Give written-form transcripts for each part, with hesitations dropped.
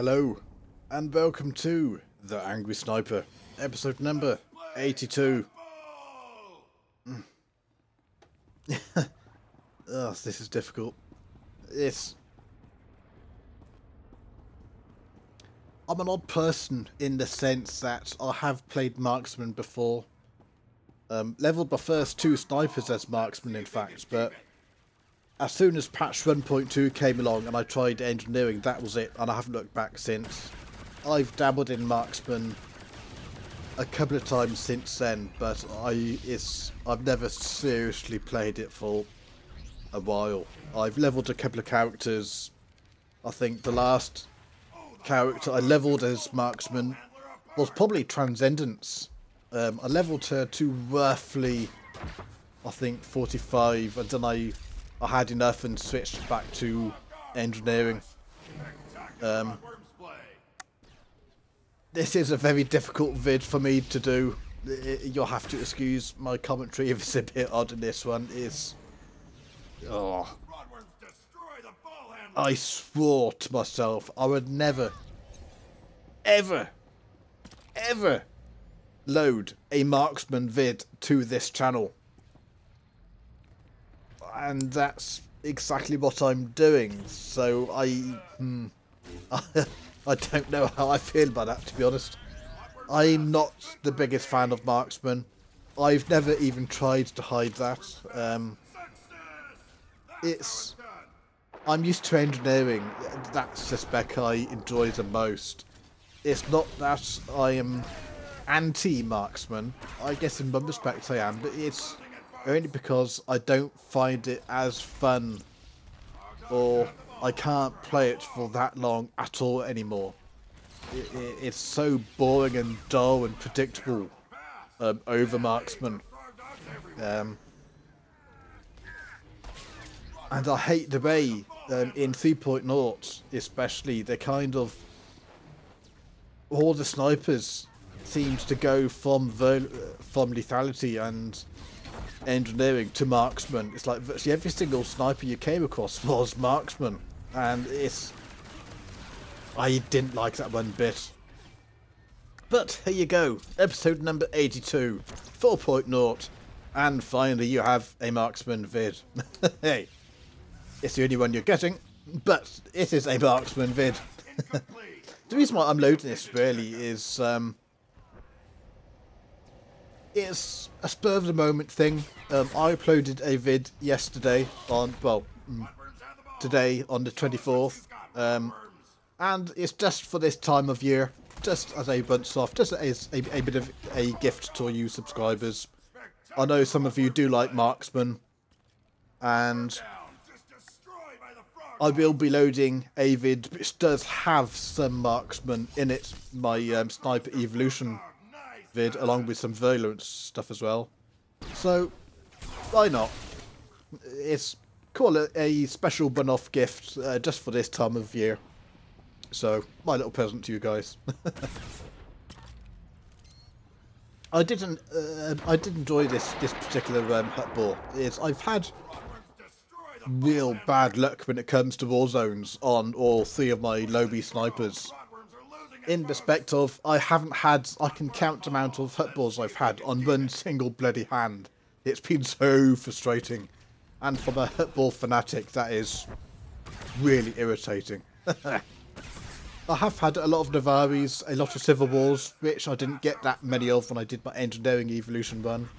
Hello, and welcome to The Angry Sniper, episode number 82. Oh, this is difficult. I'm an odd person in the sense that I have played Marksman before. Leveled my first 2 snipers as Marksman, in fact, but as soon as patch 1.2 came along and I tried engineering, that was it, and I haven't looked back since. I've dabbled in Marksman a couple of times since then, but I've never seriously played it for a while. I've leveled a couple of characters. I think the last character I leveled as Marksman was probably Transcendence. I leveled her to roughly, I think, 45, and then I had enough and switched back to engineering. This is a very difficult vid for me to do. You'll have to excuse my commentary if it's a bit odd in this one. I swore to myself I would never, ever load a Marksman vid to this channel. And that's exactly what I'm doing, so I don't know how I feel about that, to be honest. I'm not the biggest fan of Marksman. I've never even tried to hide that. I'm used to engineering. That's the spec I enjoy the most. It's not that I am anti-Marksman. I guess in some respects I am, but it's only because I don't find it as fun, or I can't play it for that long at all anymore. It's so boring and dull and predictable over Marksman. And I hate the way in 3.0 especially, they kind of, all the snipers seems to go from lethality and engineering to Marksman. It's like virtually every single sniper you came across was Marksman, and I didn't like that one bit. But here you go, episode number 82, 4.0, and finally you have a Marksman vid. Hey, it's the only one you're getting, but it is a Marksman vid. The reason why I'm loading this really is it's a spur of the moment thing. I uploaded a vid yesterday today on the 24th, and it's just for this time of year, just as a bunch off, just as a bit of a gift to you subscribers. I know some of you do like Marksman, and I will be loading a vid which does have some Marksman in it, my Sniper Evolution vid, along with some Virulence stuff as well. So why not? Call it a special one-off gift just for this time of year. So my little present to you guys. I did enjoy this particular hut ball. I've had real bad luck when it comes to war zones on all 3 of my lowbie snipers. In respect of, I can count the amount of hut balls I've had on one single bloody hand. It's been so frustrating. And from a hut ball fanatic, that is really irritating. I have had a lot of Navaris, a lot of Civil Wars, which I didn't get that many of when I did my Engineering Evolution run.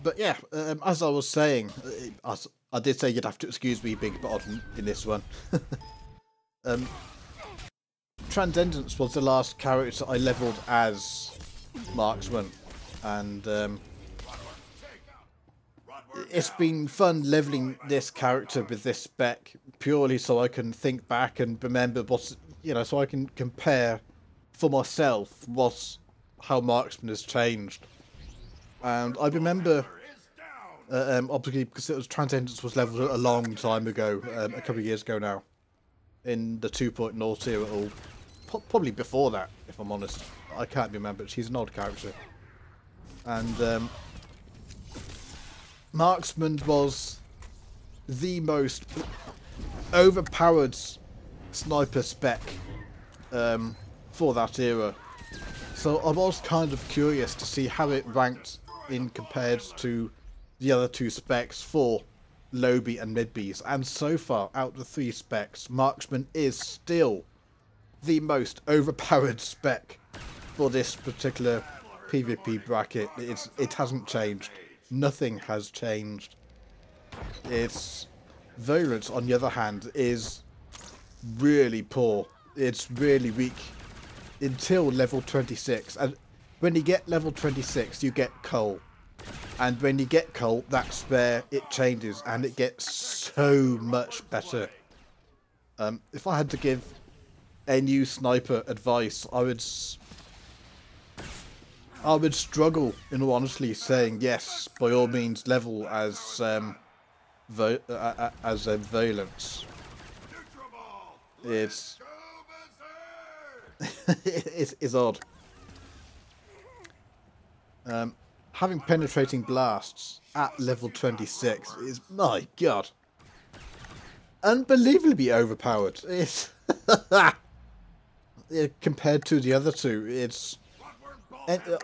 But yeah, as I was saying, I did say you'd have to excuse me being a bit odd in this one. Transcendence was the last character I leveled as Marksman, and it's been fun leveling this character with this spec purely so I can think back and remember so I can compare for myself how Marksman has changed. And I remember, obviously, because Transcendence was leveled a long time ago, a couple of years ago now, in the 2.0 era, or probably before that, if I'm honest. I can't remember. She's an old character. And Marksman was the most overpowered sniper spec for that era. So I was kind of curious to see how it ranked in compared to the other two specs for low B and mid Bs. And so far, out of the 3 specs, Marksman is still the most overpowered spec for this particular PvP bracket. It hasn't changed. Nothing has changed. Its virulence, on the other hand, is really poor. It's really weak until level 26. And when you get level 26, you get coal. And when you get coal, that's where it changes and it gets so much better. If I had to give a new sniper advice, I would struggle, in all honesty, saying yes, by all means, level as valence. It's odd. Having penetrating blasts at level 26 is, my god, unbelievably overpowered. It's compared to the other two,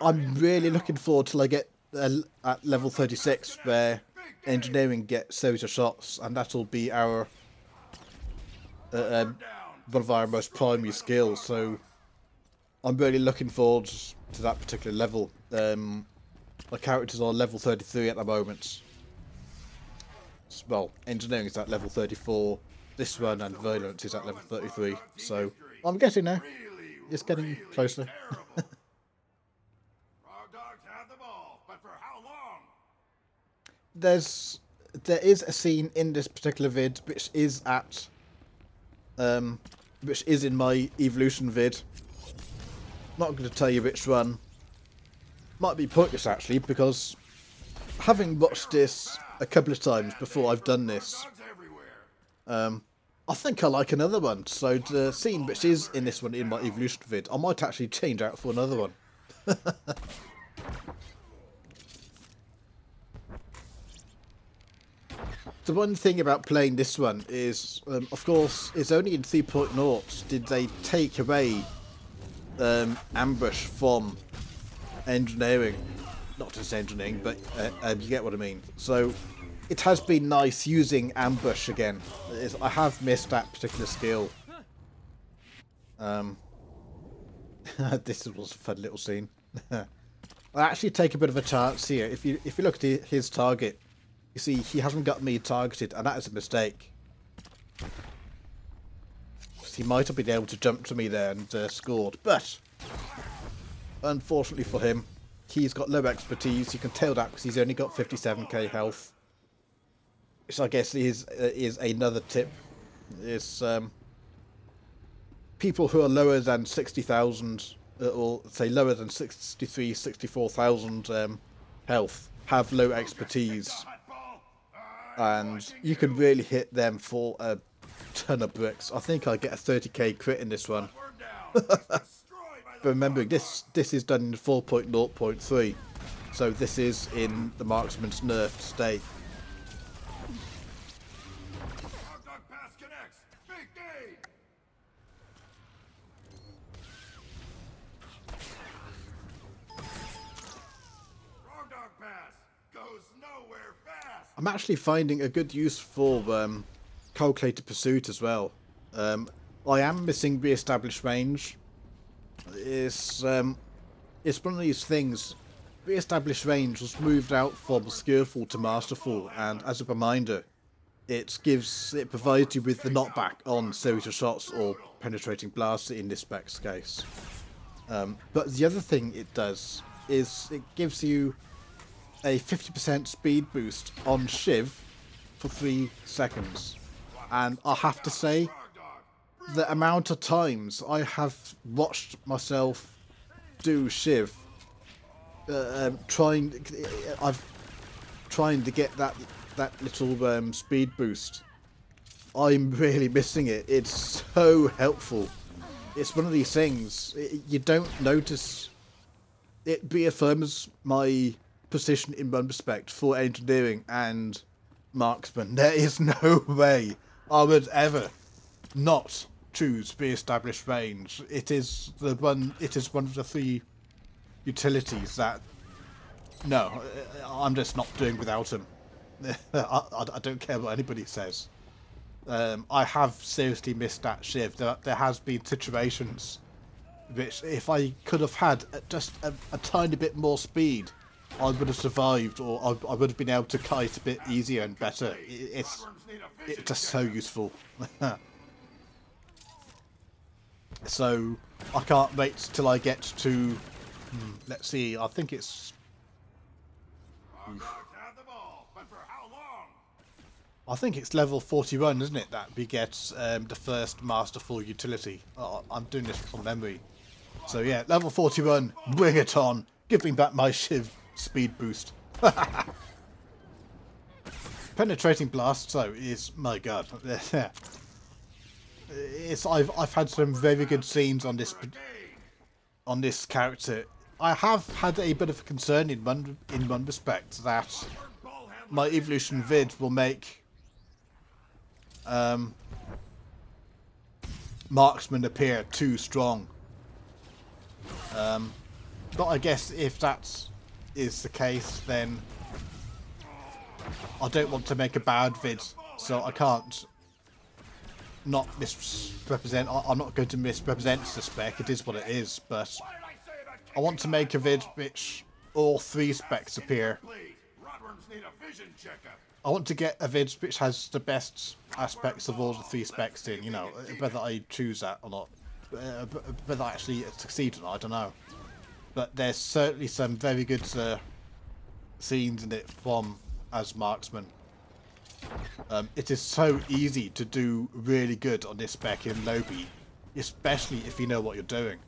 I'm really looking forward till I get at level 36 where engineering gets SWTOR shots, and that'll be our one of our most primary skills. So I'm really looking forward to that particular level. My characters are level 33 at the moment. Well, engineering is at level 34. This one and violence is at level 33. So I'm getting there. It's getting closer. There is a scene in this particular vid which is in my evolution vid. Not going to tell you which one. Might be pointless actually, because having watched this a couple of times before I've done this, I think I like another one. So the scene which is in this one in my evolution vid, I might actually change out for another one. The one thing about playing this one is, of course, it's only in 3.0 did they take away ambush from engineering. Not just engineering, but you get what I mean. So it has been nice using ambush again. I have missed that particular skill. This was a fun little scene. I actually take a bit of a chance here. If you look at his target, you see he hasn't got me targeted, and that is a mistake. He might have been able to jump to me there and scored, but unfortunately for him, he's got low expertise. You can tell that because he's only got 57k health. Which I guess is another tip. Is people who are lower than 60,000, or say lower than 64,000 health, have low expertise. And you can really hit them for a ton of bricks. I think I get a 30k crit in this one. But remembering this is done in 4.0.3, so this is in the Marksman's nerfed state. I'm actually finding a good use for calculated pursuit as well. I am missing re-established range. It's one of these things. Re-established range was moved out from skillful to masterful, and as a reminder, it provides you with the knockback on SWTOR shots or penetrating blasts in this spec's case. But the other thing it does is it gives you a 50% speed boost on Shiv for 3 seconds. And I have to say, the amount of times I have watched myself do Shiv, trying to get that little speed boost, I'm really missing it. It's so helpful. It's one of these things, you don't notice. It reaffirms my position in one respect for engineering and Marksman. There is no way I would ever not choose the established range. It is one of the three utilities that, no, I'm just not doing without him. I don't care what anybody says. I have seriously missed that shift. There has been situations which, if I could have had just a tiny bit more speed, I would have survived, or I would have been able to kite a bit easier and better. It's just so useful. So I can't wait till I get to, let's see, I think it's, I think it's level 41, isn't it, that we get the first masterful utility. Oh, I'm doing this from memory. So yeah, level 41, bring it on. Give me back my Shiv speed boost. Penetrating blast, so is, my god. I've had some very good scenes on this character. I have had a bit of a concern in one respect, that my evolution vid will make Marksman appear too strong. But I guess if that is the case, then I don't want to make a bad vid, so I can't not misrepresent. I'm not going to misrepresent the spec, it is what it is, but I want to make a vid which all three specs appear. I want to get a vid which has the best aspects of all the three specs in, you know, whether I choose that or not. Whether I actually succeed or not, I don't know. But there's certainly some very good scenes in it from as Marksman. It is so easy to do really good on this spec in lobby, especially if you know what you're doing.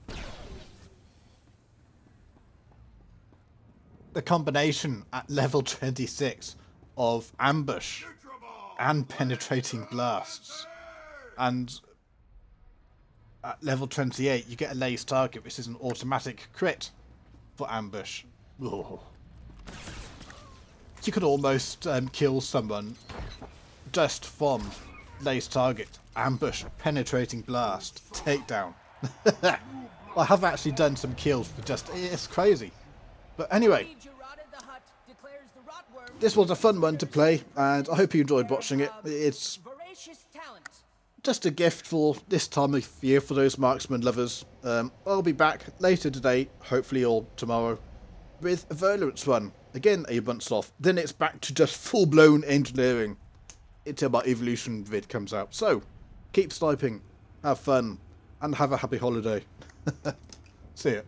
The combination at level 26 of ambush and penetrating blasts, and at level 28 you get a lace target, which is an automatic crit for ambush. Ugh. You could almost kill someone just from lace target, ambush, penetrating blast, takedown. I have actually done some kills for just, it's crazy. But anyway, this was a fun one to play, and I hope you enjoyed watching it. It's just a gift for this time of year for those Marksman lovers. I'll be back later today, hopefully, or tomorrow, with a Virulence one. Again, a month off. Then it's back to just full-blown engineering until my evolution vid comes out. So, keep sniping, have fun, and have a happy holiday. See ya.